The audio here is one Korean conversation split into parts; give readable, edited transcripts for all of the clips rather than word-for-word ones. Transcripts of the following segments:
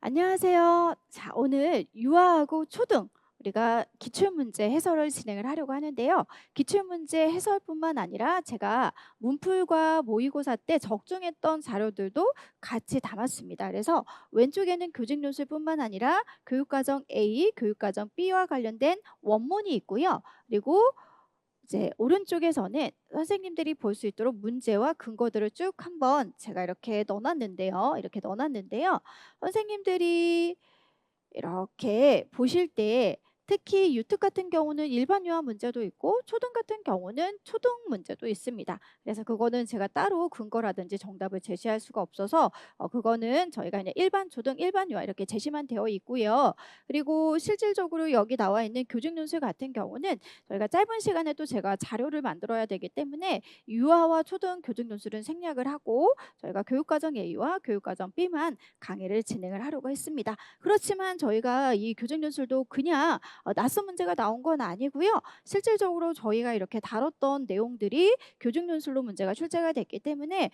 안녕하세요. 자, 오늘 유아하고 초등 우리가 기출문제 해설을 진행을 하려고 하는데요. 기출문제 해설뿐만 아니라 제가 문풀과 모의고사 때 적중했던 자료들도 같이 담았습니다. 그래서 왼쪽에는 교직연수뿐만 아니라 교육과정 A, 교육과정 B와 관련된 원문이 있고요. 그리고 이제 오른쪽에서는 선생님들이 볼 수 있도록 문제와 근거들을 쭉 한번 제가 이렇게 넣어놨는데요. 선생님들이 이렇게 보실 때 특히 유특 같은 경우는 일반 유아 문제도 있고 초등 같은 경우는 초등 문제도 있습니다. 그래서 그거는 제가 따로 근거라든지 정답을 제시할 수가 없어서 그거는 저희가 그냥 일반 초등, 일반 유아 이렇게 제시만 되어 있고요. 그리고 실질적으로 여기 나와 있는 교직 논술 같은 경우는 저희가 짧은 시간에 또 제가 자료를 만들어야 되기 때문에 유아와 초등 교직 논술은 생략을 하고 저희가 교육과정 A와 교육과정 B만 강의를 진행을 하려고 했습니다. 그렇지만 저희가 이 교직 연술도 그냥 낯선 문제가 나온 건 아니고요. 실질적으로 저희가 이렇게 다뤘던 내용들이 교직 연술로 문제가 출제가 됐기 때문에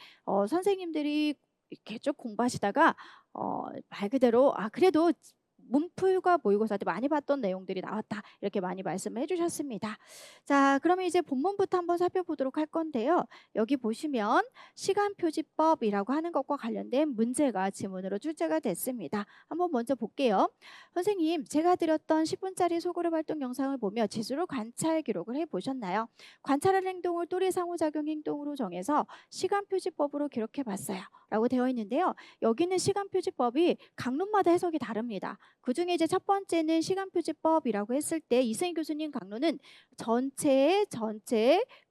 선생님들이 이렇게 쭉 공부하시다가 말 그대로 그래도 문풀과 모의고사 때 많이 봤던 내용들이 나왔다 이렇게 많이 말씀을 해주셨습니다. 자, 그러면 이제 본문부터 한번 살펴보도록 할 건데요. 여기 보시면 시간표지법이라고 하는 것과 관련된 문제가 지문으로 출제가 됐습니다. 한번 먼저 볼게요. 선생님, 제가 드렸던 10분짜리 소그룹 활동 영상을 보며 지수로 관찰 기록을 해보셨나요? 관찰할 행동을 또래 상호작용 행동으로 정해서 시간표지법으로 기록해 봤어요. 라고 되어 있는데요. 여기는 시간표지법이 강론마다 해석이 다릅니다. 그중에 이제 첫 번째는 시간표지법이라고 했을 때 이승희 교수님 강론은 전체의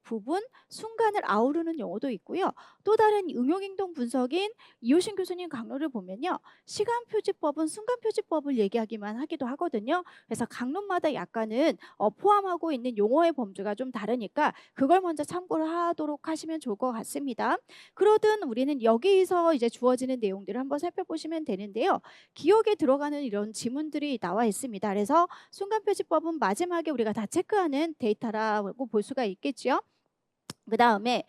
부분, 순간을 아우르는 용어도 있고요. 또 다른 응용행동 분석인 이호신 교수님 강론을 보면요. 시간표지법은 순간표지법을 얘기하기만 하기도 하거든요. 그래서 강론마다 약간은 포함하고 있는 용어의 범주가 좀 다르니까 그걸 먼저 참고를 하도록 하시면 좋을 것 같습니다. 그러든 우리는 여기서 이제 주어지는 내용들을 한번 살펴보시면 되는데요. 기억에 들어가는 이런 지문들이 나와 있습니다. 그래서 순간표지법은 마지막에 우리가 다 체크하는 데이터라고 볼 수가 있겠죠. 그 다음에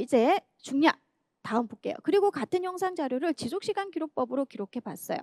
이제 중량 다음 볼게요. 그리고 같은 영상 자료를 지속시간 기록법으로 기록해 봤어요.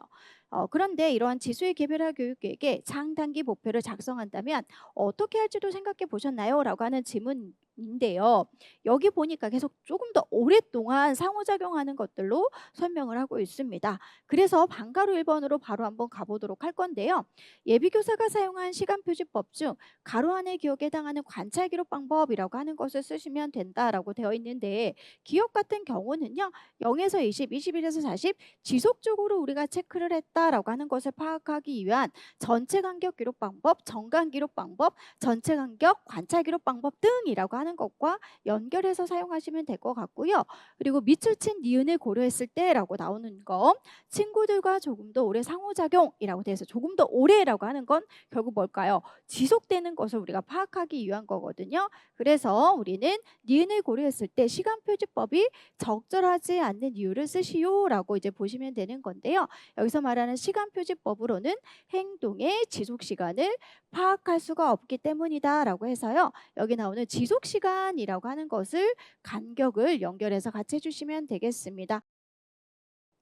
그런데 이러한 지수의 개별화 교육계획에 장단기 목표를 작성한다면 어떻게 할지도 생각해 보셨나요? 라고 하는 질문인데요. 여기 보니까 계속 조금 더 오랫동안 상호작용하는 것들로 설명을 하고 있습니다. 그래서 방가로 1번으로 바로 한번 가보도록 할 건데요. 예비교사가 사용한 시간표지법 중 가로 안의 기억에 해당하는 관찰 기록 방법이라고 하는 것을 쓰시면 된다라고 되어 있는데 기억 같은 경우는요. 0에서 20, 21에서 40 지속적으로 우리가 체크를 했다라고 하는 것을 파악하기 위한 전체 간격 기록 방법, 정간 기록 방법, 전체 간격 관찰 기록 방법 등이라고 하는 것과 연결해서 사용하시면 될 것 같고요. 그리고 밑줄 친 니은을 고려했을 때라고 나오는 거 친구들과 조금 더 오래 상호작용이라고 돼서 조금 더 오래라고 하는 건 결국 뭘까요? 지속되는 것을 우리가 파악하기 위한 거거든요. 그래서 우리는 니은을 고려했을 때 시간표지법이 적절하지 않는 이유를 쓰시오라고 이제 보시면 되는 건데요. 여기서 말하는 시간표지법으로는 행동의 지속시간을 파악할 수가 없기 때문이다라고 해서요. 여기 나오는 지속시간이라고 하는 것을 간격을 연결해서 같이 해주시면 되겠습니다.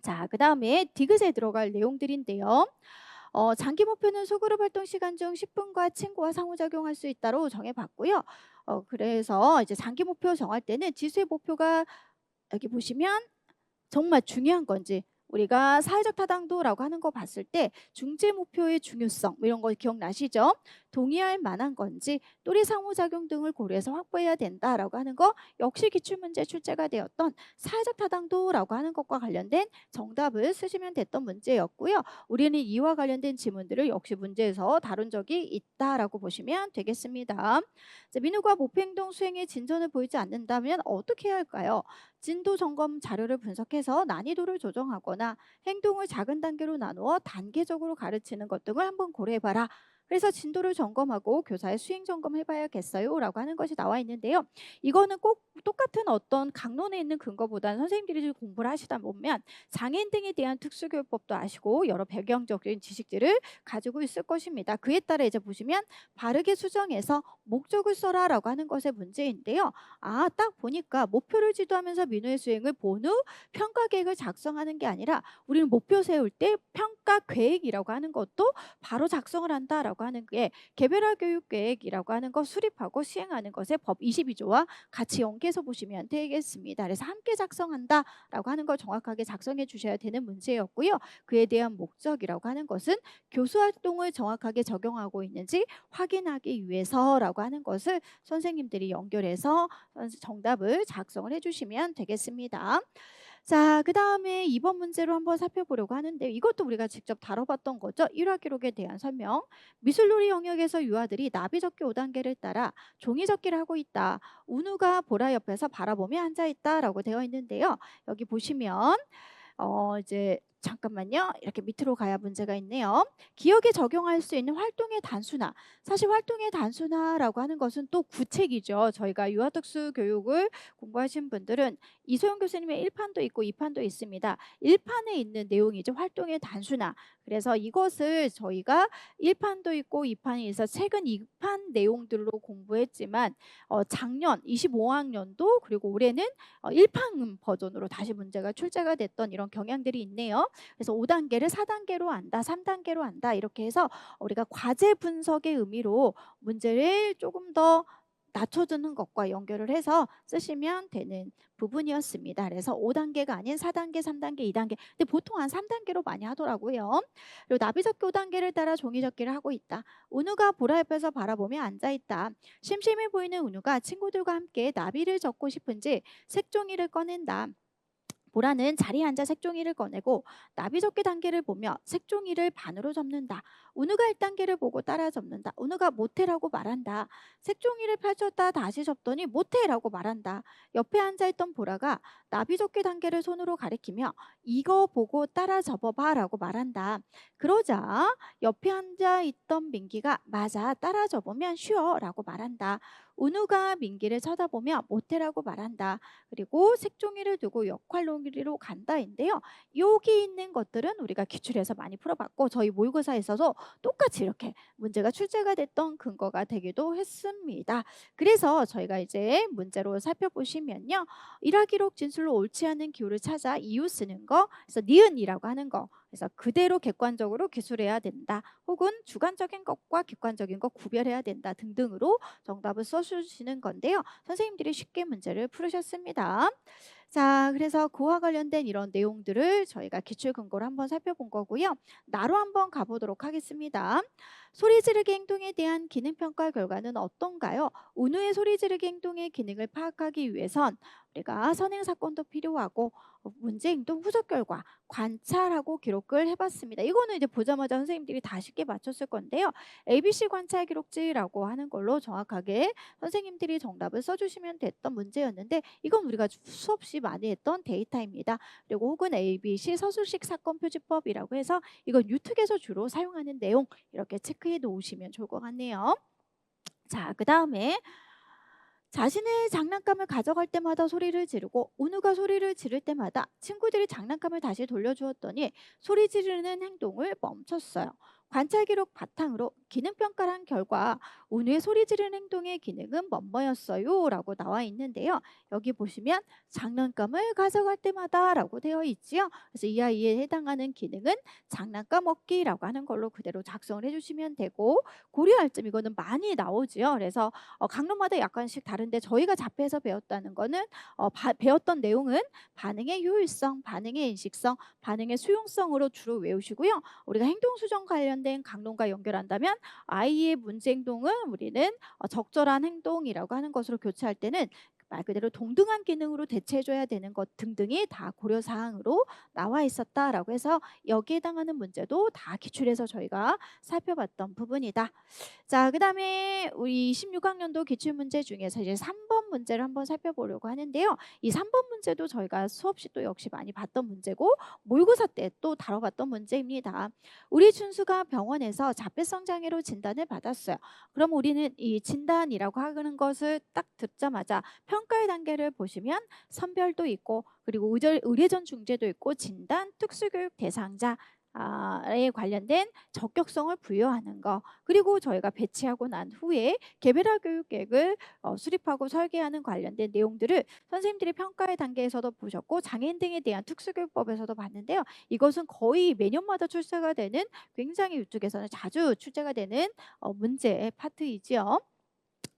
자, 그 다음에 디귿에 들어갈 내용들인데요. 장기 목표는 소그룹 활동 시간 중 10분과 친구와 상호작용할 수 있다로 정해봤고요. 그래서 이제 장기 목표 정할 때는 지수의 목표가 여기 보시면 정말 중요한 건지 우리가 사회적 타당도라고 하는 거 봤을 때 중재 목표의 중요성 뭐 이런 거 기억나시죠? 동의할 만한 건지 또래 상호작용 등을 고려해서 확보해야 된다라고 하는 거 역시 기출문제 출제가 되었던 사회적 타당도라고 하는 것과 관련된 정답을 쓰시면 됐던 문제였고요. 우리는 이와 관련된 지문들을 역시 문제에서 다룬 적이 있다라고 보시면 되겠습니다. 민우가 목표행동 수행에 진전을 보이지 않는다면 어떻게 해야 할까요? 진도 점검 자료를 분석해서 난이도를 조정하거나 행동을 작은 단계로 나누어 단계적으로 가르치는 것 등을 한번 고려해봐라. 그래서 진도를 점검하고 교사의 수행 점검해봐야겠어요 라고 하는 것이 나와 있는데요. 이거는 꼭 똑같은 어떤 강론에 있는 근거보다는 선생님들이 공부를 하시다 보면 장애인 등에 대한 특수교육법도 아시고 여러 배경적인 지식들을 가지고 있을 것입니다. 그에 따라 이제 보시면 바르게 수정해서 목적을 써라라고 하는 것의 문제인데요. 딱 보니까 목표를 지도하면서 민우의 수행을 본 후 평가 계획을 작성하는 게 아니라 우리는 목표 세울 때 평가 계획이라고 하는 것도 바로 작성을 한다라고 하는 게 개별화 교육 계획이라고 하는 거 수립하고 시행하는 것에 법 22조와 같이 연계해서 보시면 되겠습니다. 그래서 함께 작성한다라고 하는 걸 정확하게 작성해 주셔야 되는 문제였고요. 그에 대한 목적이라고 하는 것은 교수 활동을 정확하게 적용하고 있는지 확인하기 위해서라고 하는 것을 선생님들이 연결해서 정답을 작성을 해주시면 되겠습니다. 자, 그 다음에 2번 문제로 한번 살펴보려고 하는데 이것도 우리가 직접 다뤄봤던 거죠. 1화 기록에 대한 설명. 미술놀이 영역에서 유아들이 나비젓기 5단계를 따라 종이젓기를 하고 있다. 운우가 보라 옆에서 바라보며 앉아있다라고 되어 있는데요. 여기 보시면 이제 잠깐만요. 이렇게 밑으로 가야 문제가 있네요. 기억에 적용할 수 있는 활동의 단순화. 사실 활동의 단순화라고 하는 것은 또 구책이죠. 저희가 유아특수 교육을 공부하신 분들은 이소영 교수님의 1판도 있고 2판도 있습니다. 1판에 있는 내용이죠. 활동의 단순화. 그래서 이것을 저희가 1판도 있고 2판이 있어 최근 2판 내용들로 공부했지만 작년 25학년도 그리고 올해는 1판 버전으로 다시 문제가 출제가 됐던 이런 경향들이 있네요. 그래서 5단계를 4단계로 한다, 3단계로 한다 이렇게 해서 우리가 과제 분석의 의미로 문제를 조금 더 낮춰주는 것과 연결을 해서 쓰시면 되는 부분이었습니다. 그래서 5단계가 아닌 4단계, 3단계, 2단계. 근데 보통 한 3단계로 많이 하더라고요. 그리고 나비젓기 5단계를 따라 종이젓기를 하고 있다. 은우가 보라 옆에서 바라보며 앉아있다. 심심해 보이는 은우가 친구들과 함께 나비를 적고 싶은지 색종이를 꺼낸다. 보라는 자리에 앉아 색종이를 꺼내고 나비접기 단계를 보며 색종이를 반으로 접는다. 은우가 1단계를 보고 따라 접는다. 은우가 못해라고 말한다. 색종이를 펼쳤다 다시 접더니 못해라고 말한다. 옆에 앉아있던 보라가 나비접기 단계를 손으로 가리키며 이거 보고 따라 접어봐 라고 말한다. 그러자 옆에 앉아있던 민기가 맞아 따라 접으면 쉬워 라고 말한다. 은우가 민기를 쳐다보며 못해라고 말한다. 그리고 색종이를 두고 역할놀이로 간다인데요. 여기 있는 것들은 우리가 기출에서 많이 풀어봤고 저희 모의고사에서도 똑같이 이렇게 문제가 출제가 됐던 근거가 되기도 했습니다. 그래서 저희가 이제 문제로 살펴보시면요. 일화기록 진술로 옳지 않은 기호를 찾아 이유 쓰는 거, 그래서 니은이라고 하는 거, 그래서 그대로 객관적으로 기술해야 된다. 혹은 주관적인 것과 객관적인 것 구별해야 된다 등등으로 정답을 써주시는 건데요. 선생님들이 쉽게 문제를 풀으셨습니다. 자, 그래서 그와 관련된 이런 내용들을 저희가 기출 근거로 한번 살펴본 거고요. 나로 한번 가보도록 하겠습니다. 소리 지르기 행동에 대한 기능 평가 결과는 어떤가요? 은우의 소리 지르기 행동의 기능을 파악하기 위해선 우리가 선행 사건도 필요하고 문제 행동 후속 결과 관찰하고 기록을 해봤습니다. 이거는 이제 보자마자 선생님들이 다 쉽게 맞췄을 건데요. ABC 관찰 기록지라고 하는 걸로 정확하게 선생님들이 정답을 써주시면 됐던 문제였는데 이건 우리가 수없이 많이 했던 데이터입니다. 그리고 혹은 ABC 서술식 사건 표지법이라고 해서 이건 유특에서 주로 사용하는 내용 이렇게 체크해 놓으시면 좋을 것 같네요. 자, 그 다음에 자신의 장난감을 가져갈 때마다 소리를 지르고 은우가 소리를 지를 때마다 친구들이 장난감을 다시 돌려주었더니 소리 지르는 행동을 멈췄어요. 관찰 기록 바탕으로 기능 평가를 한 결과 은우의 소리 지르는 행동의 기능은 뭐뭐였어요 라고 나와 있는데요. 여기 보시면 장난감을 가져갈 때마다 라고 되어 있지요. 그래서 이 아이에 해당하는 기능은 장난감 얻기라고 하는 걸로 그대로 작성을 해주시면 되고 고려할 점 이거는 많이 나오지요. 그래서 강론마다 약간씩 다른데 저희가 자폐에서 배웠다는 거는 배웠던 내용은 반응의 효율성, 반응의 인식성, 반응의 수용성으로 주로 외우시고요. 우리가 행동수정 관련된 강론과 연결한다면 아이의 문제 행동은 우리는 적절한 행동이라고 하는 것으로 교체할 때는 말 그대로 동등한 기능으로 대체해 줘야 되는 것 등등이 다 고려 사항으로 나와 있었다라고 해서 여기에 해당하는 문제도 다 기출해서 저희가 살펴봤던 부분이다. 자, 그다음에 우리 26학년도 기출문제 중에서 이제 3번 문제를 한번 살펴보려고 하는데요. 이 3번 문제도 저희가 수업 시 또 역시 많이 봤던 문제고 모의고사 때 또 다뤄봤던 문제입니다. 우리 준수가 병원에서 자폐성 장애로 진단을 받았어요. 그럼 우리는 이 진단이라고 하는 것을 딱 듣자마자 평가의 단계를 보시면 선별도 있고 그리고 의뢰전 중재도 있고 진단 특수교육 대상자 에 관련된 적격성을 부여하는 거 그리고 저희가 배치하고 난 후에 개별화 교육 계획을 수립하고 설계하는 관련된 내용들을 선생님들이 평가의 단계에서도 보셨고 장애인 등에 대한 특수교육법에서도 봤는데요. 이것은 거의 매년마다 출제가 되는 굉장히 이쪽에서는 자주 출제가 되는 문제 파트이지요.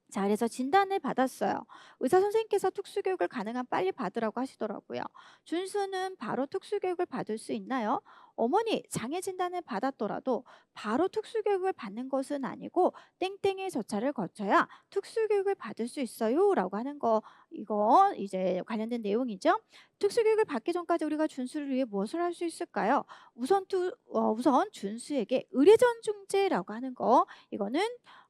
자, 그래서 진단을 받았어요. 의사 선생님께서 특수교육을 가능한 빨리 받으라고 하시더라고요. 준수는 바로 특수교육을 받을 수 있나요? 어머니, 장애 진단을 받았더라도 바로 특수교육을 받는 것은 아니고 땡땡의 절차를 거쳐야 특수교육을 받을 수 있어요. 라고 하는 거, 이거 이제 관련된 내용이죠. 특수교육을 받기 전까지 우리가 준수를 위해 무엇을 할 수 있을까요? 우선 준수에게 의뢰전 중재라고 하는 거, 이거는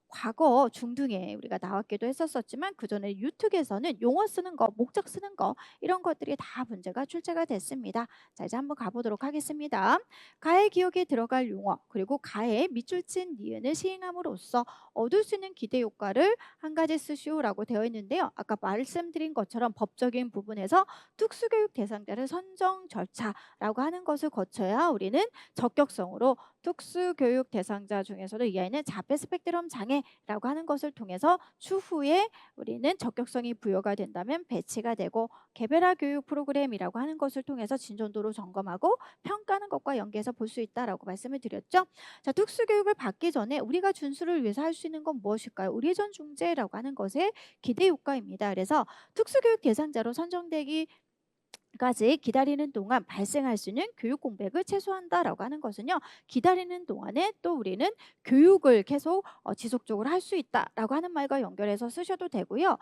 과거 중등에 우리가 나왔기도 했었지만 그 전에 유특에서는 용어 쓰는 거, 목적 쓰는 거 이런 것들이 다 문제가 출제가 됐습니다. 자, 이제 한번 가보도록 하겠습니다. 가의 기억에 들어갈 용어 그리고 가의 밑줄 친 니은을 시행함으로써 얻을 수 있는 기대 효과를 한 가지 쓰시오라고 되어 있는데요. 아까 말씀드린 것처럼 법적인 부분에서 특수교육 대상자를 선정 절차라고 하는 것을 거쳐야 우리는 적격성으로 특수교육 대상자 중에서도 이 아이는 자폐 스펙트럼 장애라고 하는 것을 통해서 추후에 우리는 적격성이 부여가 된다면 배치가 되고 개별화 교육 프로그램이라고 하는 것을 통해서 진전도로 점검하고 평가하는 것과 연계해서 볼 수 있다라고 말씀을 드렸죠. 자, 특수교육을 받기 전에 우리가 준수를 위해서 할 수 있는 건 무엇일까요? 의뢰전 중재라고 하는 것의 기대 효과입니다. 그래서 특수교육 대상자로 선정되기 까지 기다리는 동안 발생할 수 있는 교육 공백을 최소화한다라고 하는 것은요. 기다리는 동안에 또 우리는 교육을 계속 지속적으로 할 수 있다라고 하는 말과 연결해서 쓰셔도 되고요.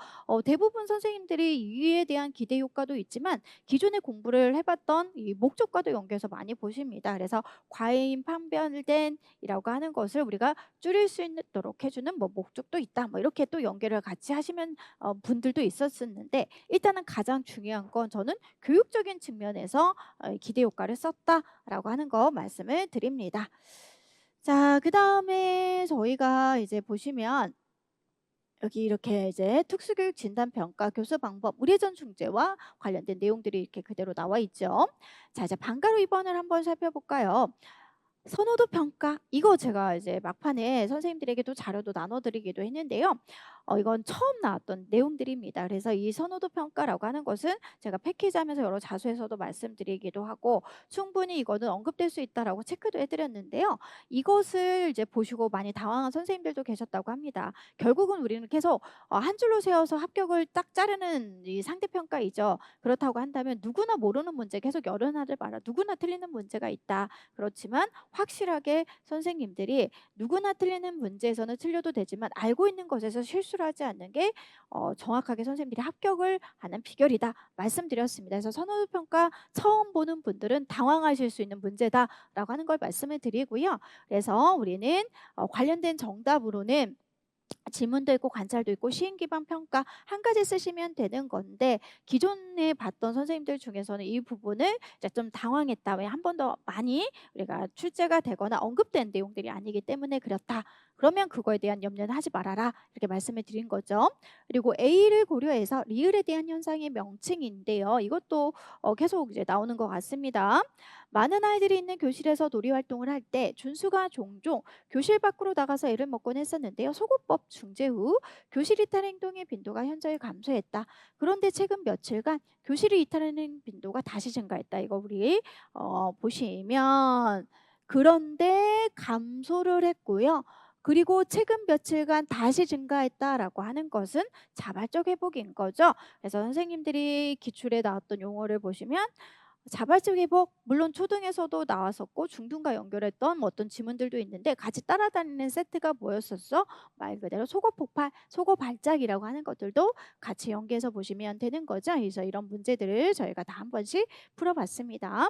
대부분 선생님들이 이에 대한 기대 효과도 있지만 기존에 공부를 해봤던 이 목적과도 연결해서 많이 보십니다. 그래서 과잉 판별된이라고 하는 것을 우리가 줄일 수 있도록 해주는 뭐 목적도 있다. 뭐 이렇게 또 연결을 같이 하시면 분들도 있었는데 일단은 가장 중요한 건 저는 교육적인 측면에서 기대 효과를 썼다라고 하는 거 말씀을 드립니다. 자, 그 다음에 저희가 이제 보시면 여기 이렇게 이제 특수교육 진단 평가 교수 방법 의뢰전 중재와 관련된 내용들이 이렇게 그대로 나와 있죠. 자, 이제 방과후 입원을 한번 살펴볼까요? 선호도 평가 이거 제가 이제 막판에 선생님들에게도 자료도 나눠드리기도 했는데요. 이건 처음 나왔던 내용들입니다. 그래서 이 선호도 평가라고 하는 것은 제가 패키지하면서 여러 자소에서도 말씀드리기도 하고 충분히 이거는 언급될 수 있다라고 체크도 해드렸는데요. 이것을 이제 보시고 많이 당황한 선생님들도 계셨다고 합니다. 결국은 우리는 계속 한 줄로 세워서 합격을 딱 자르는 이 상대평가이죠. 그렇다고 한다면 누구나 모르는 문제 계속 열어놔를 봐라. 누구나 틀리는 문제가 있다. 그렇지만 확실하게 선생님들이 누구나 틀리는 문제에서는 틀려도 되지만 알고 있는 것에서 실수를 하지 않는 게 정확하게 선생님들이 합격을 하는 비결이다 말씀드렸습니다. 그래서 선호평가 처음 보는 분들은 당황하실 수 있는 문제다라고 하는 걸 말씀을 드리고요. 그래서 우리는 관련된 정답으로는 질문도 있고 관찰도 있고 시행 기반 평가 한 가지 쓰시면 되는 건데 기존에 봤던 선생님들 중에서는 이 부분을 이제 좀 당황했다. 왜 한 번 더 많이 우리가 출제가 되거나 언급된 내용들이 아니기 때문에 그렇다. 그러면 그거에 대한 염려는 하지 말아라. 이렇게 말씀을 드린 거죠. 그리고 A를 고려해서 리을에 대한 현상의 명칭인데요. 이것도 계속 이제 나오는 것 같습니다. 많은 아이들이 있는 교실에서 놀이 활동을 할 때 준수가 종종 교실 밖으로 나가서 애를 먹곤 했었는데요. 소고법 중재 후 교실 이탈 행동의 빈도가 현저히 감소했다. 그런데 최근 며칠간 교실을 이탈하는 빈도가 다시 증가했다. 이거 우리 보시면 그런데 감소를 했고요. 그리고 최근 며칠간 다시 증가했다라고 하는 것은 자발적 회복인 거죠. 그래서 선생님들이 기출에 나왔던 용어를 보시면 자발적 회복 물론 초등에서도 나왔었고 중등과 연결했던 뭐 어떤 지문들도 있는데 같이 따라다니는 세트가 뭐였었어? 말 그대로 속어 폭발, 속어 발작이라고 하는 것들도 같이 연계해서 보시면 되는 거죠. 그래서 이런 문제들을 저희가 다 한 번씩 풀어봤습니다.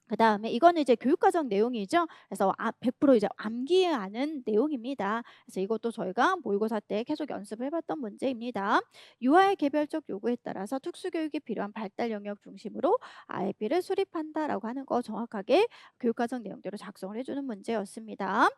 그다음에 이거는 이제 교육과정 내용이죠. 그래서 100% 이제 암기하는 내용입니다. 그래서 이것도 저희가 모의고사 때 계속 연습해 봤던 문제입니다. 유아의 개별적 요구에 따라서 특수교육이 필요한 발달 영역 중심으로 IEP를 수립한다라고 하는 거 정확하게 교육과정 내용대로 작성을 해 주는 문제였습니다.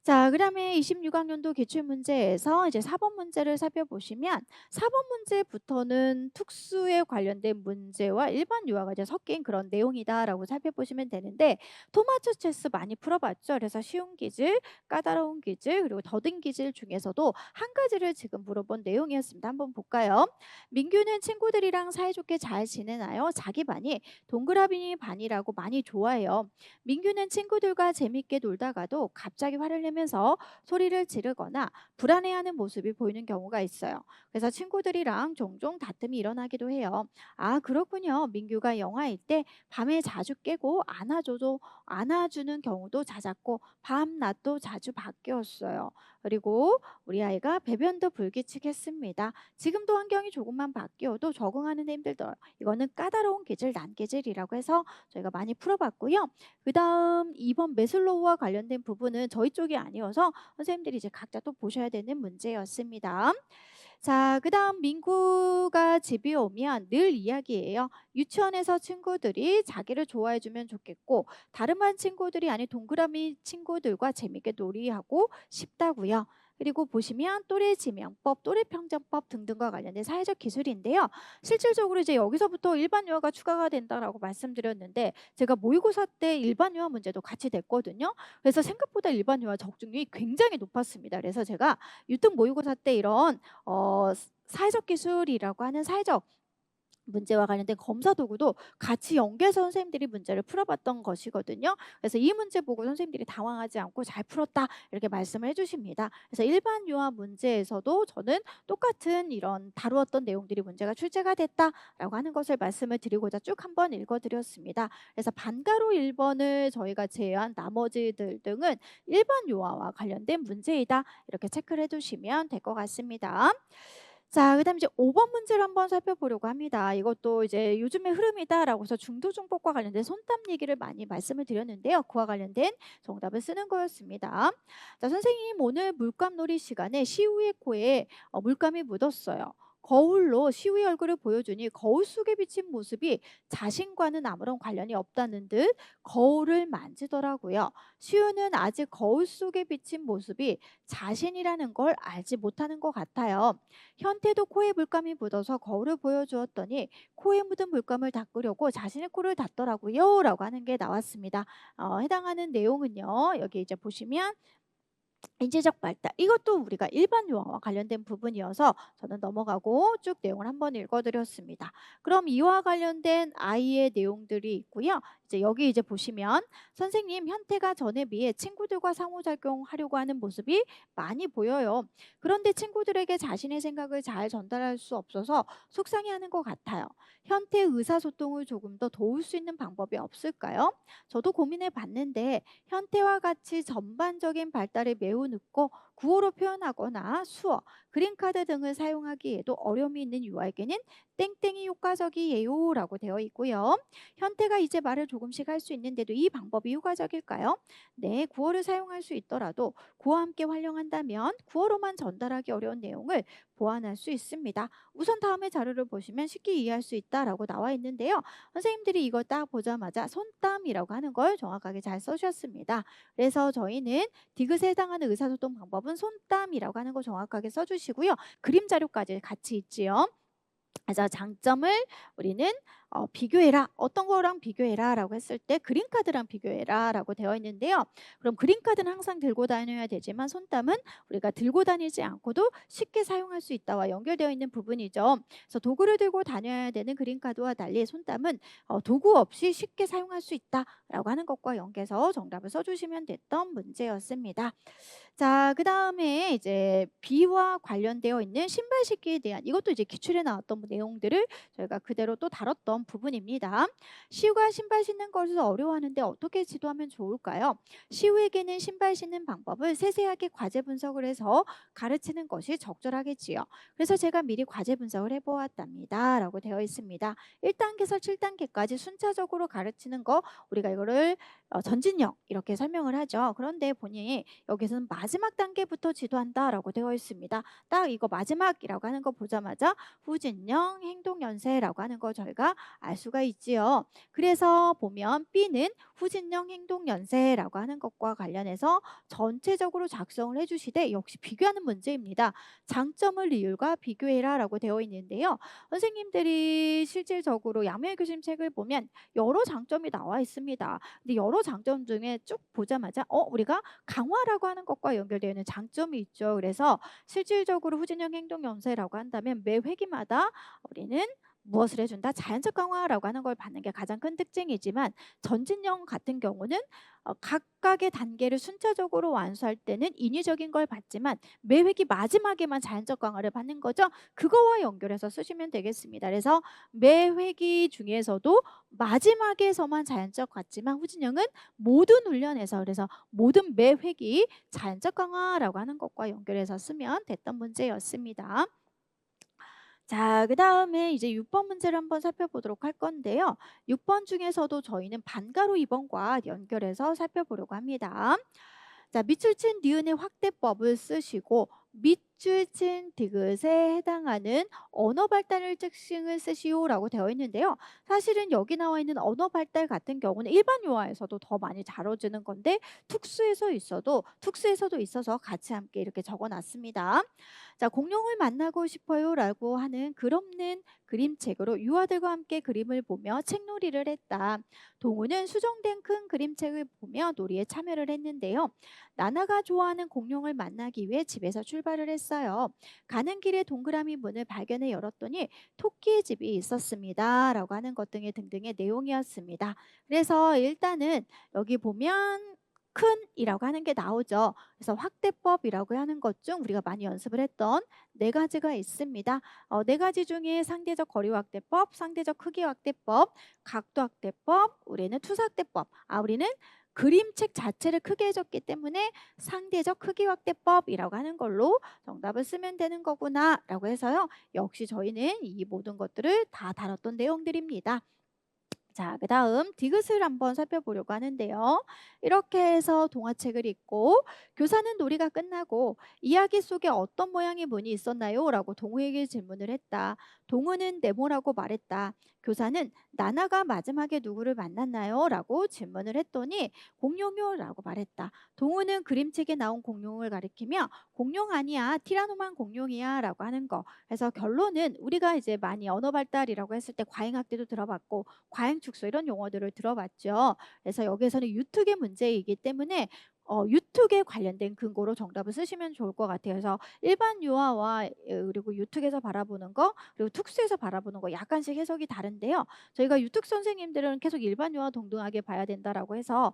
자, 그다음에 26학년도 기출문제에서 이제 4번 문제를 살펴보시면 4번 문제부터는 특수에 관련된 문제와 일반 유아가 이제 섞인 그런 내용이다라고 살펴보시면 되는데 토마토 체스 많이 풀어봤죠. 그래서 쉬운 기질, 까다로운 기질, 그리고 더딘 기질 중에서도 한 가지를 지금 물어본 내용이었습니다. 한번 볼까요? 민규는 친구들이랑 사이좋게 잘 지내나요? 자기 반이 동그라미 반이라고 많이 좋아해요. 민규는 친구들과 재밌게 놀다가도 갑자기 화를 내면서 소리를 지르거나 불안해하는 모습이 보이는 경우가 있어요. 그래서 친구들이랑 종종 다툼이 일어나기도 해요. 아, 그렇군요. 민규가 영화일 때 밤에 자주 깨고 안아주는 경우도 잦았고 밤낮도 자주 바뀌었어요. 그리고 우리 아이가 배변도 불규칙했습니다. 지금도 환경이 조금만 바뀌어도 적응하는 데 힘들더라고요. 이거는 까다로운 기질, 난기질이라고 해서 저희가 많이 풀어봤고요. 그다음 2번 매슬로우와 관련된 부분은 저희 쪽이 아니어서 선생님들이 이제 각자 또 보셔야 되는 문제였습니다. 자, 그다음 민구가 집에 오면 늘 이야기해요. 유치원에서 친구들이 자기를 좋아해 주면 좋겠고 다른 반 친구들이 아닌 동그라미 친구들과 재밌게 놀이하고 싶다고요. 그리고 보시면 또래 지명법, 또래 평정법 등등과 관련된 사회적 기술인데요. 실질적으로 이제 여기서부터 일반 유아가 추가가 된다라고 말씀드렸는데 제가 모의고사 때 일반 유아 문제도 같이 냈거든요. 그래서 생각보다 일반 유아 적중률이 굉장히 높았습니다. 그래서 제가 유특 모의고사 때 이런 사회적 기술이라고 하는 사회적 문제와 관련된 검사 도구도 같이 연계해서 선생님들이 문제를 풀어봤던 것이거든요. 그래서 이 문제 보고 선생님들이 당황하지 않고 잘 풀었다 이렇게 말씀을 해주십니다. 그래서 일반 유아 문제에서도 저는 똑같은 이런 다루었던 내용들이 문제가 출제가 됐다라고 하는 것을 말씀을 드리고자 쭉 한번 읽어드렸습니다. 그래서 반가로 1번을 저희가 제외한 나머지들 등은 일반 유아와 관련된 문제이다 이렇게 체크를 해두시면 될 것 같습니다. 자, 그다음에 이제 5번 문제를 한번 살펴보려고 합니다. 이것도 이제 요즘의 흐름이다라고 해서 중도중복과 관련된 손땀 얘기를 많이 말씀을 드렸는데요. 그와 관련된 정답을 쓰는 거였습니다. 자, 선생님 오늘 물감놀이 시간에 시우의 코에 물감이 묻었어요. 거울로 시우의 얼굴을 보여주니 거울 속에 비친 모습이 자신과는 아무런 관련이 없다는 듯 거울을 만지더라고요. 시우는 아직 거울 속에 비친 모습이 자신이라는 걸 알지 못하는 것 같아요. 현태도 코에 물감이 묻어서 거울을 보여주었더니 코에 묻은 물감을 닦으려고 자신의 코를 닦더라고요 라고 하는 게 나왔습니다. 해당하는 내용은요. 여기 이제 보시면 인지적 발달 이것도 우리가 일반 유아와 관련된 부분이어서 저는 넘어가고 쭉 내용을 한번 읽어드렸습니다. 그럼 이와 관련된 아이의 내용들이 있고요. 이제 여기 이제 보시면 선생님 현태가 전에 비해 친구들과 상호작용하려고 하는 모습이 많이 보여요. 그런데 친구들에게 자신의 생각을 잘 전달할 수 없어서 속상해하는 것 같아요. 현태 의사소통을 조금 더 도울 수 있는 방법이 없을까요? 저도 고민해 봤는데 현태와 같이 전반적인 발달이 매우 늦고 구어로 표현하거나 수어, 그림카드 등을 사용하기에도 어려움이 있는 유아에게는 땡땡이 효과적이에요 라고 되어 있고요. 현태가 이제 말을 조금씩 할 수 있는데도 이 방법이 효과적일까요? 네, 구어를 사용할 수 있더라도 구어와 함께 활용한다면 구어로만 전달하기 어려운 내용을 보완할 수 있습니다. 우선 다음에 자료를 보시면 쉽게 이해할 수 있다라고 나와 있는데요. 선생님들이 이걸 딱 보자마자 손땀이라고 하는 걸 정확하게 잘 써주셨습니다. 그래서 저희는 디귿에 해당하는 의사소통 방법은 손땀이라고 하는 거 정확하게 써주시고요. 그림 자료까지 같이 있지요. 그래서 장점을 우리는 비교해라. 어떤 거랑 비교해라 라고 했을 때 그림카드랑 비교해라 라고 되어 있는데요. 그럼 그림카드는 항상 들고 다녀야 되지만 손땀은 우리가 들고 다니지 않고도 쉽게 사용할 수 있다와 연결되어 있는 부분이죠. 그래서 도구를 들고 다녀야 되는 그림카드와 달리 손땀은 도구 없이 쉽게 사용할 수 있다라고 하는 것과 연계해서 정답을 써주시면 됐던 문제였습니다. 자, 그다음에 이제 비와 관련되어 있는 신발 신기에 대한 이것도 이제 기출에 나왔던 내용들을 저희가 그대로 또 다뤘던 있었던 부분입니다. 시우가 신발 신는 것을 어려워하는데 어떻게 지도하면 좋을까요? 시우에게는 신발 신는 방법을 세세하게 과제 분석을 해서 가르치는 것이 적절하겠지요. 그래서 제가 미리 과제 분석을 해보았답니다. 라고 되어 있습니다. 1단계에서 7단계까지 순차적으로 가르치는 거, 우리가 이거를 전진형 이렇게 설명을 하죠. 그런데 본인이 여기서는 마지막 단계부터 지도한다라고 되어 있습니다. 딱 이거 마지막이라고 하는 거 보자마자 후진형 행동연세라고 하는 거 저희가 알 수가 있지요. 그래서 보면 B는 후진형 행동연세라고 하는 것과 관련해서 전체적으로 작성을 해주시되 역시 비교하는 문제입니다. 장점을 이율과 비교해라 라고 되어 있는데요. 선생님들이 실질적으로 양명희 교수님 책을 보면 여러 장점이 나와 있습니다. 근데 여러 장점 중에 쭉 보자마자 우리가 강화라고 하는 것과 연결되어 있는 장점이 있죠. 그래서 실질적으로 후진형 행동 연세라고 한다면 매 회기마다 우리는 무엇을 해준다? 자연적 강화라고 하는 걸 받는 게 가장 큰 특징이지만 전진형 같은 경우는 각각의 단계를 순차적으로 완수할 때는 인위적인 걸 받지만 매 회기 마지막에만 자연적 강화를 받는 거죠. 그거와 연결해서 쓰시면 되겠습니다. 그래서 매 회기 중에서도 마지막에서만 자연적 같지만 후진형은 모든 훈련에서, 그래서 모든 매 회기 자연적 강화라고 하는 것과 연결해서 쓰면 됐던 문제였습니다. 자, 그 다음에 이제 6번 문제를 한번 살펴보도록 할 건데요. 6번 중에서도 저희는 반가로 2번과 연결해서 살펴보려고 합니다. 자, 밑줄 친 니은의 확대법을 쓰시고 밑줄 친 디귿에 해당하는 언어 발달을 특징을 쓰시오라고 되어 있는데요. 사실은 여기 나와 있는 언어 발달 같은 경우는 일반 유아에서도 더 많이 다뤄지는 건데 특수에서도 있어서 같이 함께 이렇게 적어놨습니다. 자, 공룡을 만나고 싶어요라고 하는 글 없는 그림책으로 유아들과 함께 그림을 보며 책놀이를 했다. 동우는 수정된 큰 그림책을 보며 놀이에 참여를 했는데요. 나나가 좋아하는 공룡을 만나기 위해 집에서 출발을 했어요. 가는 길에 동그라미 문을 발견해 열었더니 토끼의 집이 있었습니다. 라고 하는 것 등의 내용이었습니다. 그래서 일단은 여기 보면 큰이라고 하는 게 나오죠. 그래서 확대법이라고 하는 것 중 우리가 많이 연습을 했던 네 가지가 있습니다. 네 가지 중에 상대적 거리 확대법, 상대적 크기 확대법, 각도 확대법, 우리는 투사 확대법. 우리는 그림책 자체를 크게 해줬기 때문에 상대적 크기 확대법이라고 하는 걸로 정답을 쓰면 되는 거구나 라고 해서요. 역시 저희는 이 모든 것들을 다 다뤘던 내용들입니다. 자, 그 다음 디귿을 한번 살펴보려고 하는데요. 이렇게 해서 동화책을 읽고 교사는 놀이가 끝나고 이야기 속에 어떤 모양의 문이 있었나요? 라고 동우에게 질문을 했다. 동우는 네모라고 말했다. 교사는 나나가 마지막에 누구를 만났나요? 라고 질문을 했더니 공룡요 라고 말했다. 동우는 그림책에 나온 공룡을 가리키며 공룡 아니야, 티라노만 공룡이야 라고 하는 거. 그래서 결론은 우리가 이제 많이 언어 발달이라고 했을 때 과잉학대도 들어봤고 과잉축소 이런 용어들을 들어봤죠. 그래서 여기에서는 유특의 문제이기 때문에 유특에 관련된 근거로 정답을 쓰시면 좋을 것 같아요. 그래서 일반 유아와 그리고 유특에서 바라보는 거 그리고 특수에서 바라보는 거 약간씩 해석이 다른데요. 저희가 유특 선생님들은 계속 일반 유아 동등하게 봐야 된다라고 해서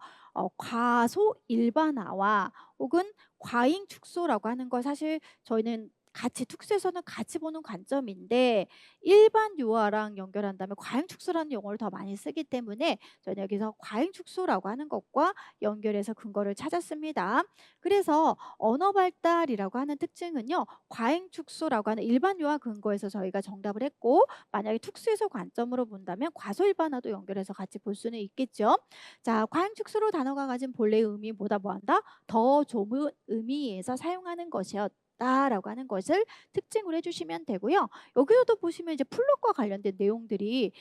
과소 일반화와 혹은 과잉 축소라고 하는 걸 사실 저희는 같이 특수에서는 같이 보는 관점인데 일반 유아랑 연결한다면 과잉축소라는 용어를 더 많이 쓰기 때문에 저는 여기서 과잉축소라고 하는 것과 연결해서 근거를 찾았습니다. 그래서 언어 발달이라고 하는 특징은요. 과잉축소라고 하는 일반 유아 근거에서 저희가 정답을 했고 만약에 특수에서 관점으로 본다면 과소일반화도 연결해서 같이 볼 수는 있겠죠. 자, 과잉축소로 단어가 가진 본래의 의미 보다 뭐한다? 더 좁은 의미에서 사용하는 것이었다. 라고 하는 것을 특징으로 해주시면 되고요. 여기서도 보시면 이제 플롯과 관련된 내용들이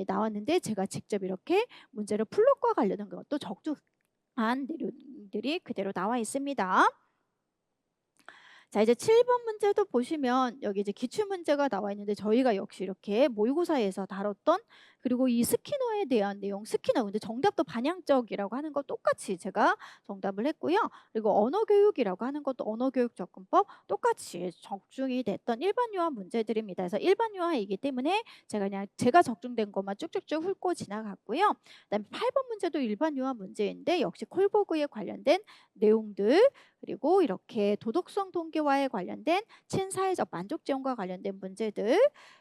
나왔는데 제가 직접 이렇게 문제를 플롯과 관련된 것도 적중한 내용들이 그대로 나와 있습니다. 자, 이제 7번 문제도 보시면 여기 이제 기출 문제가 나와 있는데 저희가 역시 이렇게 모의고사에서 다뤘던 그리고 이 스키너에 대한 내용, 스키너 근데 정답도 반향적이라고 하는 거 똑같이 제가 정답을 했고요. 그리고 언어교육이라고 하는 것도 언어교육 접근법 똑같이 적중이 됐던 일반 유아 문제들입니다. 그래서 일반 유아이기 때문에 제가 적중된 것만 쭉쭉쭉 훑고 지나갔고요. 그다음에 8번 문제도 일반 유아 문제인데 역시 콜버그에 관련된 내용들 그리고 이렇게 도덕성 통계 가족관계와에 관련된 친사회적 만족 지원과 관련된 문제들,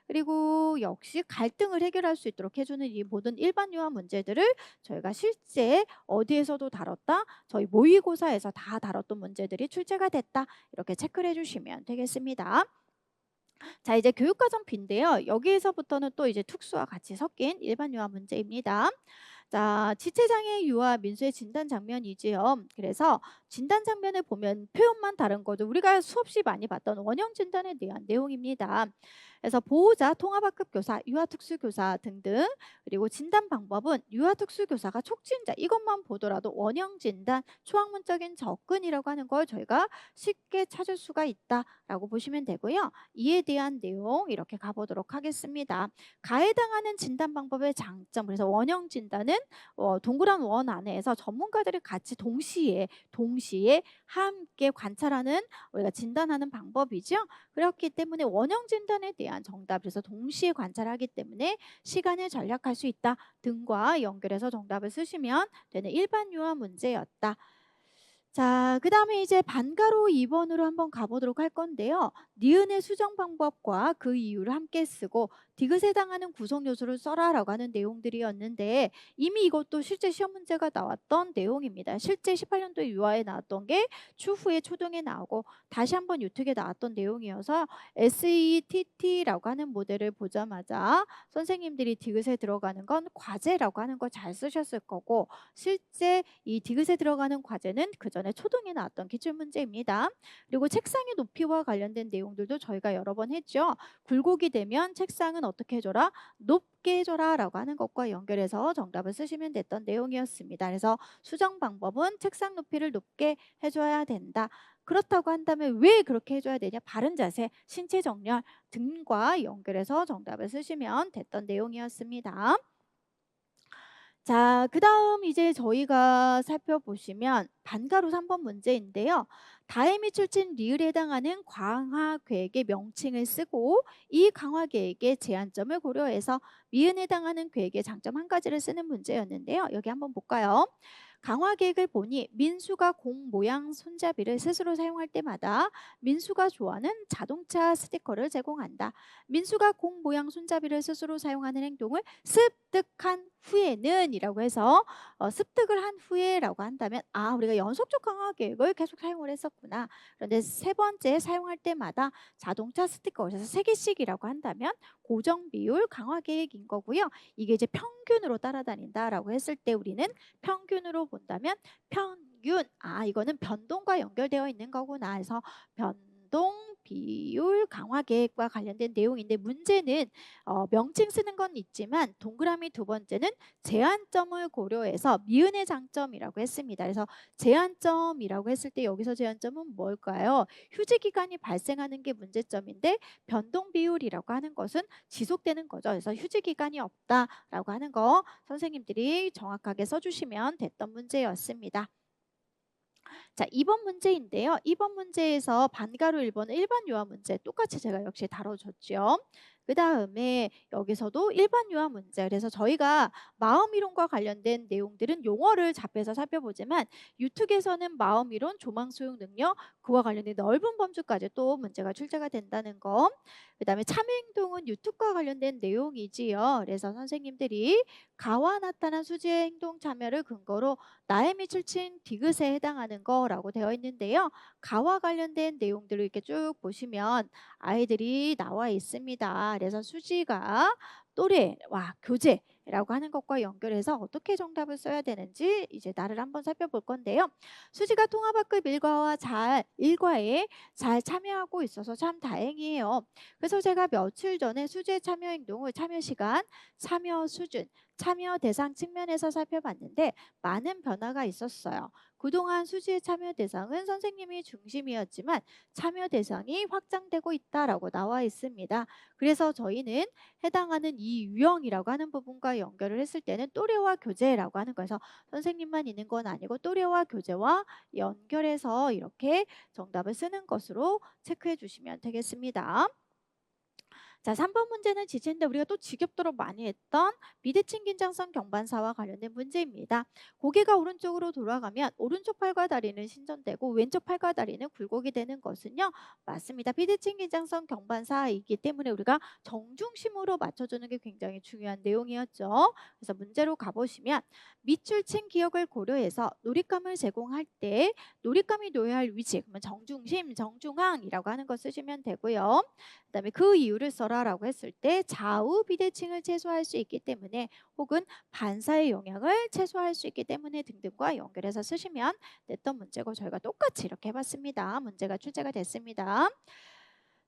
그리고 역시 갈등을 해결할 수 있도록 해주는 이 모든 일반 유아 문제들을 저희가 실제 어디에서도 다뤘다, 저희 모의고사에서 다 다뤘던 문제들이 출제가 됐다, 이렇게 체크를 해주시면 되겠습니다. 자, 이제 교육과정 B인데요. 여기에서부터는 또 이제 특수와 같이 섞인 일반 유아 문제입니다. 자, 지체장애 유아 민수의 진단 장면이지요. 그래서 진단 장면을 보면 표현만 다른 거죠. 우리가 수없이 많이 봤던 원형 진단에 대한 내용입니다. 그래서 보호자, 통합학급 교사, 유아특수교사 등등, 그리고 진단 방법은 유아특수교사가 촉진자, 이것만 보더라도 원형 진단, 초학문적인 접근이라고 하는 걸 저희가 쉽게 찾을 수가 있다라고 보시면 되고요. 이에 대한 내용 이렇게 가보도록 하겠습니다. 가해당하는 진단 방법의 장점, 그래서 원형 진단은 동그란 원 안에서 전문가들이 같이 동시에 함께 관찰하는, 우리가 진단하는 방법이죠. 그렇기 때문에 원형 진단에 대한 정답, 그래서 동시에 관찰하기 때문에 시간을 절약할 수 있다 등과 연결해서 정답을 쓰시면 되는 일반 유아 문제였다. 자, 그 다음에 이제 반가로 2번으로 한번 가보도록 할 건데요. 니은의 수정 방법과 그 이유를 함께 쓰고 디귿에 해당하는 구성 요소를 써라라고 하는 내용들이었는데, 이미 이것도 실제 시험 문제가 나왔던 내용입니다. 실제 18년도 유아에 나왔던 게 추후에 초등에 나오고 다시 한번 유특에 나왔던 내용이어서 SETT라고 하는 모델을 보자마자 선생님들이 디귿에 들어가는 건 과제라고 하는 거 잘 쓰셨을 거고, 실제 이 디귿에 들어가는 과제는 그 전에 초등에 나왔던 기출문제입니다. 그리고 책상의 높이와 관련된 내용들도 저희가 여러 번 했죠. 굴곡이 되면 책상은 어떻게 해줘라? 높게 해줘라 라고 하는 것과 연결해서 정답을 쓰시면 됐던 내용이었습니다. 그래서 수정 방법은 책상 높이를 높게 해줘야 된다. 그렇다고 한다면 왜 그렇게 해줘야 되냐? 바른 자세, 신체 정렬 등과 연결해서 정답을 쓰시면 됐던 내용이었습니다. 자, 그 다음 이제 저희가 살펴보시면 반가로 3번 문제인데요. 다해미 출친 리을에 해당하는 강화 계획의 명칭을 쓰고 이 강화 계획의 제한점을 고려해서 미은에 해당하는 계획의 장점 한 가지를 쓰는 문제였는데요. 여기 한번 볼까요? 강화 계획을 보니 민수가 공 모양 손잡이를 스스로 사용할 때마다 민수가 좋아하는 자동차 스티커를 제공한다. 민수가 공 모양 손잡이를 스스로 사용하는 행동을 습득한 후에는 이라고 해서 습득을 한 후에라고 한다면 우리가 연속적 강화 계획을 계속 사용을 했었구나. 그런데 세 번째 사용할 때마다 자동차 스티커, 그래서 세 개씩이라고 한다면 고정 비율 강화 계획인 거고요. 이게 이제 평균으로 따라다닌다라고 했을 때 우리는 평균으로 본다면 평균, 이거는 변동과 연결되어 있는 거구나 해서 변동 비율 강화 계획과 관련된 내용인데, 문제는 명칭 쓰는 건 있지만 동그라미 두 번째는 제한점을 고려해서 미은의 장점이라고 했습니다. 그래서 제한점이라고 했을 때 여기서 제한점은 뭘까요? 휴지 기간이 발생하는 게 문제점인데 변동 비율이라고 하는 것은 지속되는 거죠. 그래서 휴지 기간이 없다라고 하는 거 선생님들이 정확하게 써주시면 됐던 문제였습니다. 자, 2번 문제인데요. 2번 문제에서 반가로 1번은 일반 유아 문제 똑같이 제가 역시 다뤄줬죠. 그 다음에 여기서도 일반 유아 문제, 그래서 저희가 마음이론과 관련된 내용들은 용어를 잡혀서 살펴보지만 유특에서는 마음이론, 조망 수용 능력, 그와 관련된 넓은 범주까지 또 문제가 출제가 된다는 거. 그 다음에 참여행동은 유특과 관련된 내용이지요. 그래서 선생님들이 가와 나타난 수지의 행동 참여를 근거로 나혜미 출친 디귿에 해당하는 거라고 되어 있는데요. 가와 관련된 내용들을 이렇게 쭉 보시면 아이들이 나와 있습니다. 그래서 수지가 또래와 교재라고 하는 것과 연결해서 어떻게 정답을 써야 되는지 이제 나를 한번 살펴볼 건데요. 수지가 통합학급 일과에 잘 참여하고 있어서 참 다행이에요. 그래서 제가 며칠 전에 수지의 참여 행동을 참여 시간, 참여 수준, 참여 대상 측면에서 살펴봤는데 많은 변화가 있었어요. 그동안 수지의 참여 대상은 선생님이 중심이었지만 참여 대상이 확장되고 있다라고 나와 있습니다. 그래서 저희는 해당하는 이 유형이라고 하는 부분과 연결을 했을 때는 또래와 교재라고 하는 거에서 선생님만 있는 건 아니고 또래와 교재와 연결해서 이렇게 정답을 쓰는 것으로 체크해 주시면 되겠습니다. 자, 3번 문제는 지체인데 우리가 또 지겹도록 많이 했던 비대칭 긴장성 경반사와 관련된 문제입니다. 고개가 오른쪽으로 돌아가면 오른쪽 팔과 다리는 신전되고 왼쪽 팔과 다리는 굴곡이 되는 것은요. 맞습니다. 비대칭 긴장성 경반사이기 때문에 우리가 정중심으로 맞춰주는 게 굉장히 중요한 내용이었죠. 그래서 문제로 가보시면 밑줄친 기억을 고려해서 놀잇감을 제공할 때 놀잇감이 놓여야 할 위치, 그러면 정중심, 정중앙이라고 하는 거 쓰시면 되고요. 그다음에 그 이유를 써라라고 했을 때 좌우 비대칭을 최소화할 수 있기 때문에 혹은 반사의 영향을 최소화할 수 있기 때문에 등등과 연결해서 쓰시면 됐던 문제고 저희가 똑같이 이렇게 해봤습니다. 문제가 출제가 됐습니다.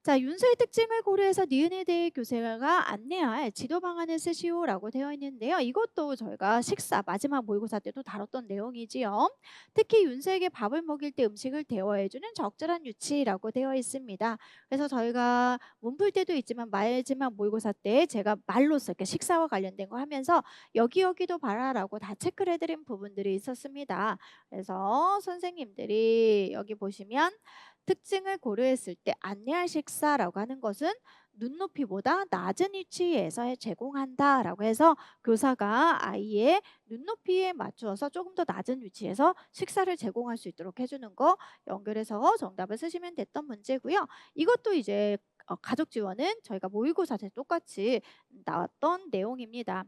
자, 윤서의 특징을 고려해서 니은에 대해 교사가 안내할 지도 방안을 쓰시오라고 되어 있는데요. 이것도 저희가 식사 마지막 모의고사 때도 다뤘던 내용이지요. 특히 윤서에게 밥을 먹일 때 음식을 대화해주는 적절한 유치라고 되어 있습니다. 그래서 저희가 문풀 때도 있지만 마지막 모의고사 때 제가 말로써 이렇게 식사와 관련된 거 하면서 여기도 봐라라고 다 체크를 해드린 부분들이 있었습니다. 그래서 선생님들이 여기 보시면 특징을 고려했을 때 안내할 식사라고 하는 것은 눈높이보다 낮은 위치에서 제공한다라고 해서 교사가 아이의 눈높이에 맞추어서 조금 더 낮은 위치에서 식사를 제공할 수 있도록 해주는 거 연결해서 정답을 쓰시면 됐던 문제고요. 이것도 이제 가족 지원은 저희가 모의고사 때 똑같이 나왔던 내용입니다.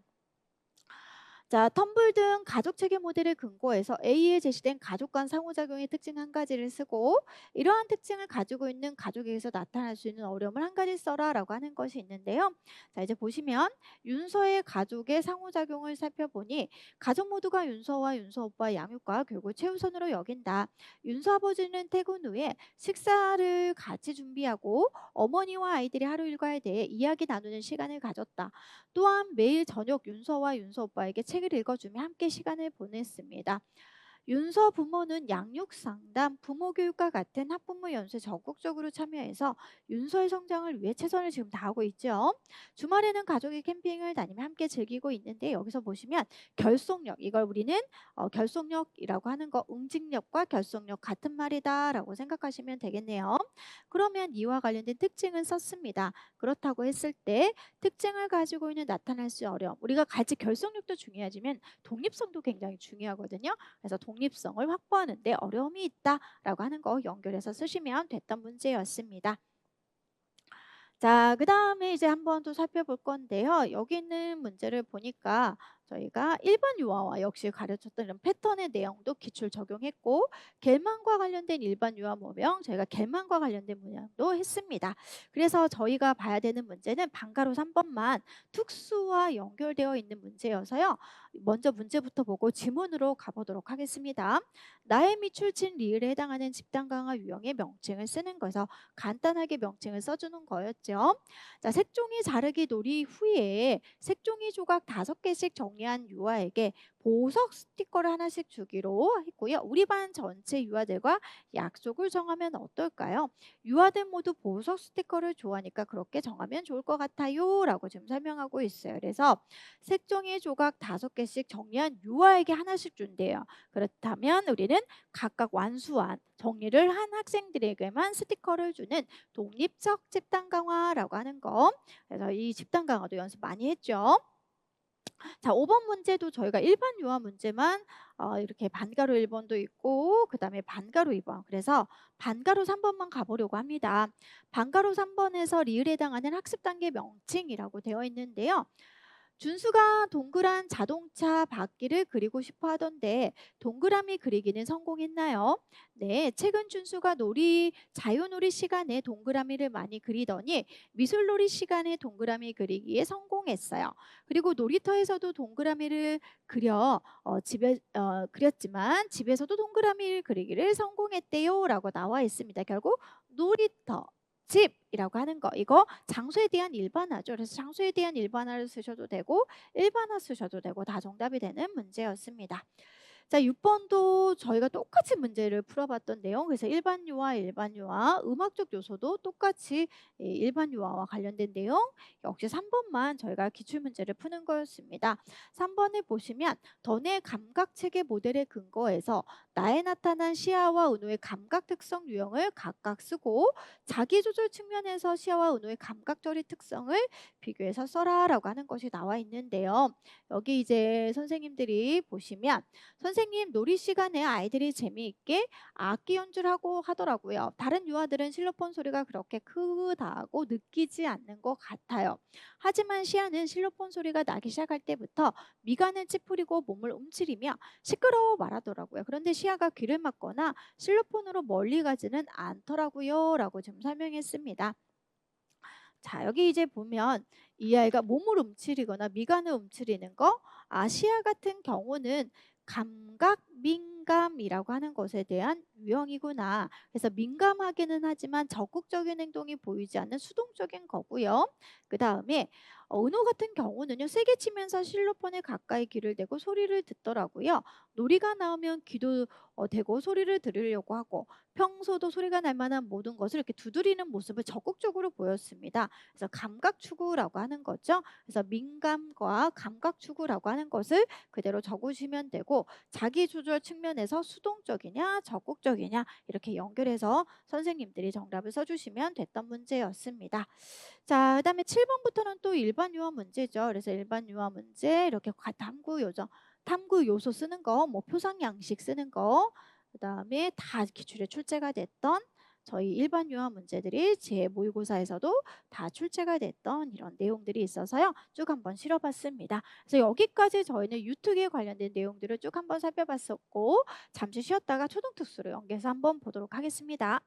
자, 텀블 등 가족 체계 모델을 근거해서 A에 제시된 가족 간 상호작용의 특징 한 가지를 쓰고 이러한 특징을 가지고 있는 가족에게서 나타날 수 있는 어려움을 한 가지 써라라고 하는 것이 있는데요. 자, 이제 보시면 윤서의 가족의 상호작용을 살펴보니 가족 모두가 윤서와 윤서 오빠의 양육과 교육을 최우선으로 여긴다. 윤서 아버지는 퇴근 후에 식사를 같이 준비하고 어머니와 아이들이 하루 일과에 대해 이야기 나누는 시간을 가졌다. 또한 매일 저녁 윤서와 윤서 오빠에게 책을 읽어주며 함께 시간을 보냈습니다. 윤서 부모는 양육 상담, 부모 교육과 같은 학부모 연수에 적극적으로 참여해서 윤서의 성장을 위해 최선을 지금 다하고 있죠. 주말에는 가족이 캠핑을 다니며 함께 즐기고 있는데 여기서 보시면 결속력, 이걸 우리는 결속력이라고 하는 거 응징력과 결속력 같은 말이다라고 생각하시면 되겠네요. 그러면 이와 관련된 특징은 썼습니다. 그렇다고 했을 때 특징을 가지고 있는 나타날 수 어려움, 우리가 같이 결속력도 중요하지만 독립성도 굉장히 중요하거든요. 그래서 독립성을 확보하는 데 어려움이 있다라고 하는 거 연결해서 쓰시면 됐던 문제였습니다. 자, 그 다음에 이제 한번 또 살펴볼 건데요. 여기 있는 문제를 보니까 저희가 일반 유아와 역시 가르쳤던 이런 패턴의 내용도 기출 적용했고 겔만과 관련된 일반 유아 모명 저희가 겔만과 관련된 문양도 했습니다. 그래서 저희가 봐야 되는 문제는 방가로 3번만 특수와 연결되어 있는 문제여서요. 먼저 문제부터 보고 지문으로 가보도록 하겠습니다. 나의 밑줄친 리을에 해당하는 집단 강화 유형의 명칭을 쓰는 거에서 간단하게 명칭을 써주는 거였죠. 자, 색종이 자르기 놀이 후에 색종이 조각 5개씩 정리한 유아에게 보석 스티커를 하나씩 주기로 했고요. 우리 반 전체 유아들과 약속을 정하면 어떨까요? 유아들 모두 보석 스티커를 좋아하니까 그렇게 정하면 좋을 것 같아요 라고 지금 설명하고 있어요. 그래서 색종이 조각 5개씩 정리한 유아에게 하나씩 준대요. 그렇다면 우리는 각각 완수한 정리를 한 학생들에게만 스티커를 주는 독립적 집단 강화라고 하는 거. 그래서 이 집단 강화도 연습 많이 했죠. 자, 5번 문제도 저희가 일반 유아 문제만 이렇게 반가로 1번도 있고 그다음에 반가로 2번. 그래서 반가로 3번만 가보려고 합니다. 반가로 3번에서 리을에 해당하는 학습 단계 명칭이라고 되어 있는데요. 준수가 동그란 자동차 바퀴를 그리고 싶어 하던데 동그라미 그리기는 성공했나요? 네, 최근 준수가 자유놀이 시간에 동그라미를 많이 그리더니 미술놀이 시간에 동그라미 그리기에 성공했어요. 그리고 놀이터에서도 동그라미를 그렸지만 집에서도 동그라미를 그리기를 성공했대요라고 나와 있습니다. 결국 놀이터 집이라고 하는 거, 이거 장소에 대한 일반화죠. 그래서 장소에 대한 일반화를 쓰셔도 되고 일반화 쓰셔도 되고 다 정답이 되는 문제였습니다. 자, 6 번도 저희가 똑같이 문제를 풀어봤던 내용, 그래서 일반 유아, 일반 유아, 음악적 요소도 똑같이 일반 유아와 관련된 내용, 역시 3 번만 저희가 기출 문제를 푸는 거였습니다. 3 번을 보시면 던의 감각 체계 모델에 근거해서 나에 나타난 시야와 은호의 감각 특성 유형을 각각 쓰고 자기 조절 측면에서 시야와 은호의 감각 처리 특성을 비교해서 써라라고 하는 것이 나와 있는데요. 여기 이제 선생님들이 보시면 선생님 놀이 시간에 아이들이 재미있게 악기 연주를 하고 하더라고요. 다른 유아들은 실로폰 소리가 그렇게 크다고 느끼지 않는 것 같아요. 하지만 시아는 실로폰 소리가 나기 시작할 때부터 미간을 찌푸리고 몸을 움츠리며 시끄러워 말하더라고요. 그런데 시아가 귀를 막거나 실로폰으로 멀리 가지는 않더라고요. 라고 좀 설명했습니다. 자, 여기 이제 보면 이 아이가 몸을 움츠리거나 미간을 움츠리는 거, 아시아 같은 경우는 감각 민감이라고 하는 것에 대한 유형이구나. 그래서 민감하기는 하지만 적극적인 행동이 보이지 않는 수동적인 거고요. 그 다음에 은호 같은 경우는요, 세게 치면서 실로폰에 가까이 귀를 대고 소리를 듣더라고요. 놀이가 나오면 귀도 대고 소리를 들으려고 하고 평소도 소리가 날 만한 모든 것을 이렇게 두드리는 모습을 적극적으로 보였습니다. 그래서 감각 추구라고 하는 거죠. 그래서 민감과 감각 추구라고 하는 것을 그대로 적으시면 되고 자기 조절 측면에서 수동적이냐 적극적이냐 이렇게 연결해서 선생님들이 정답을 써주시면 됐던 문제였습니다. 자, 그다음에 7번부터는 또 일반 유아 문제죠. 그래서 일반 유아 문제 이렇게 탐구 요소 쓰는 거, 뭐 표상 양식 쓰는 거, 그다음에 다 기출에 출제가 됐던 저희 일반 유아 문제들이 제 모의고사에서도 다 출제가 됐던 이런 내용들이 있어서요. 쭉 한번 실어봤습니다. 그래서 여기까지 저희는 유특에 관련된 내용들을 쭉 한번 살펴봤었고 잠시 쉬었다가 초등특수로 연계해서 한번 보도록 하겠습니다.